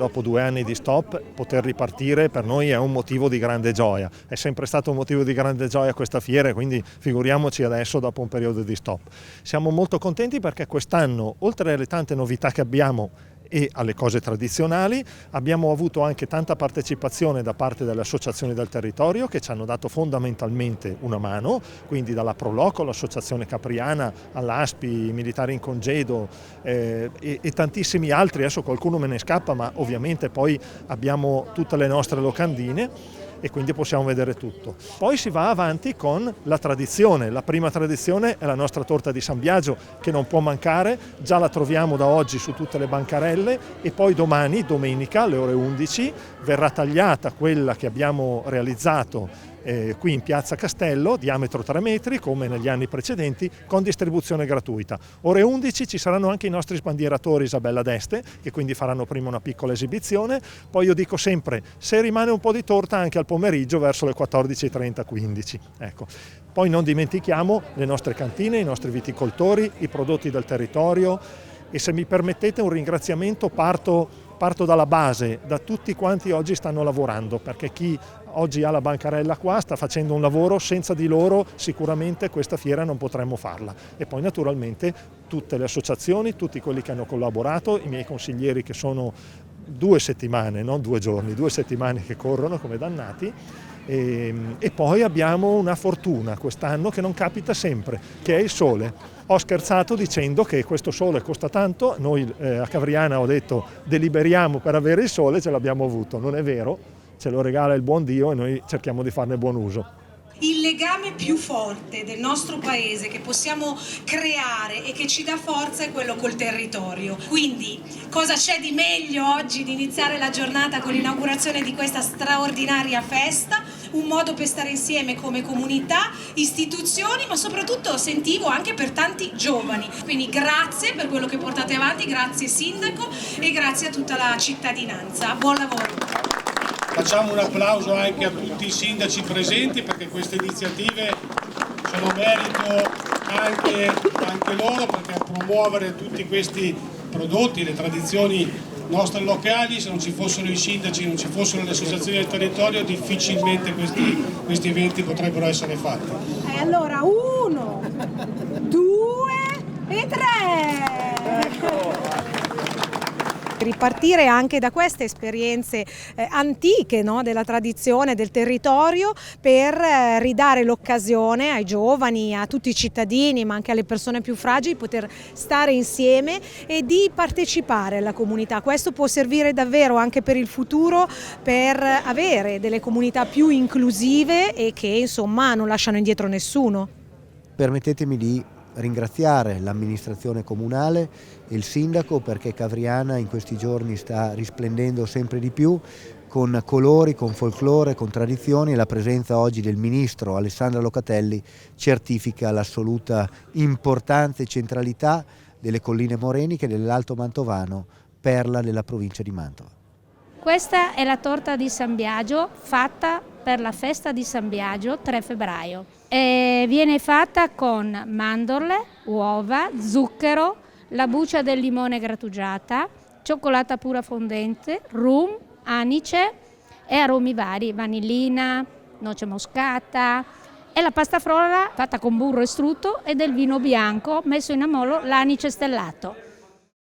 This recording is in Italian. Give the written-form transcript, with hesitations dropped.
Dopo 2 anni di stop, poter ripartire per noi è un motivo di grande gioia. È sempre stato un motivo di grande gioia questa fiera, quindi figuriamoci adesso dopo un periodo di stop. Siamo molto contenti perché quest'anno, oltre alle tante novità che abbiamo e alle cose tradizionali, abbiamo avuto anche tanta partecipazione da parte delle associazioni del territorio che ci hanno dato fondamentalmente una mano, quindi dalla Proloco, l'associazione Capriana, all'ASPI, i militari in congedo e tantissimi altri, adesso qualcuno me ne scappa, ma ovviamente poi abbiamo tutte le nostre locandine e quindi possiamo vedere tutto. Poi si va avanti con la tradizione. La prima tradizione è la nostra torta di San Biagio, che non può mancare, già la troviamo da oggi su tutte le bancarelle, e poi domani, domenica, alle ore 11, verrà tagliata quella che abbiamo realizzato qui in Piazza Castello, diametro 3 metri, come negli anni precedenti, con distribuzione gratuita. Ore 11 ci saranno anche i nostri sbandieratori Isabella d'Este, che quindi faranno prima una piccola esibizione. Poi io dico sempre, se rimane un po' di torta anche al pomeriggio verso le 14:30-15. Ecco. Poi non dimentichiamo le nostre cantine, i nostri viticoltori, i prodotti del territorio, e se mi permettete un ringraziamento parto dalla base, da tutti quanti oggi stanno lavorando, perché chi oggi ha la bancarella qua sta facendo un lavoro, senza di loro sicuramente questa fiera non potremmo farla. E poi naturalmente tutte le associazioni, tutti quelli che hanno collaborato, i miei consiglieri che sono 2 settimane, non 2 giorni, 2 settimane che corrono come dannati. E poi abbiamo una fortuna quest'anno che non capita sempre, che è il sole. Ho scherzato dicendo che questo sole costa tanto, noi a Cavriana ho detto deliberiamo per avere il sole, ce l'abbiamo avuto, non è vero, ce lo regala il buon Dio e noi cerchiamo di farne buon uso. Il legame più forte del nostro paese che possiamo creare e che ci dà forza è quello col territorio. Quindi cosa c'è di meglio oggi di iniziare la giornata con l'inaugurazione di questa straordinaria festa? Un modo per stare insieme come comunità, istituzioni, ma soprattutto sentivo anche per tanti giovani. Quindi grazie per quello che portate avanti, grazie Sindaco e grazie a tutta la cittadinanza. Buon lavoro! Facciamo un applauso anche a tutti i sindaci presenti, perché queste iniziative sono merito anche loro, perché a promuovere tutti questi prodotti, le tradizioni nostre locali, se non ci fossero i sindaci, non ci fossero le associazioni del territorio, difficilmente questi eventi potrebbero essere fatti. E allora 1, 2 e 3! Ripartire anche da queste esperienze antiche, no, della tradizione, del territorio, per ridare l'occasione ai giovani, a tutti i cittadini, ma anche alle persone più fragili, poter stare insieme e di partecipare alla comunità. Questo può servire davvero anche per il futuro, per avere delle comunità più inclusive e che insomma non lasciano indietro nessuno. Permettetemi di ringraziare l'amministrazione comunale e il sindaco, perché Cavriana in questi giorni sta risplendendo sempre di più con colori, con folklore, con tradizioni, e la presenza oggi del ministro Alessandra Locatelli certifica l'assoluta importanza e centralità delle colline moreniche dell'Alto Mantovano, perla della provincia di Mantova. Questa è la torta di San Biagio, fatta per la festa di San Biagio 3 febbraio. Viene fatta con mandorle, uova, zucchero, la buccia del limone grattugiata, cioccolata pura fondente, rum, anice e aromi vari, vanillina, noce moscata, e la pasta frolla fatta con burro e strutto e del vino bianco messo in ammollo l'anice stellato.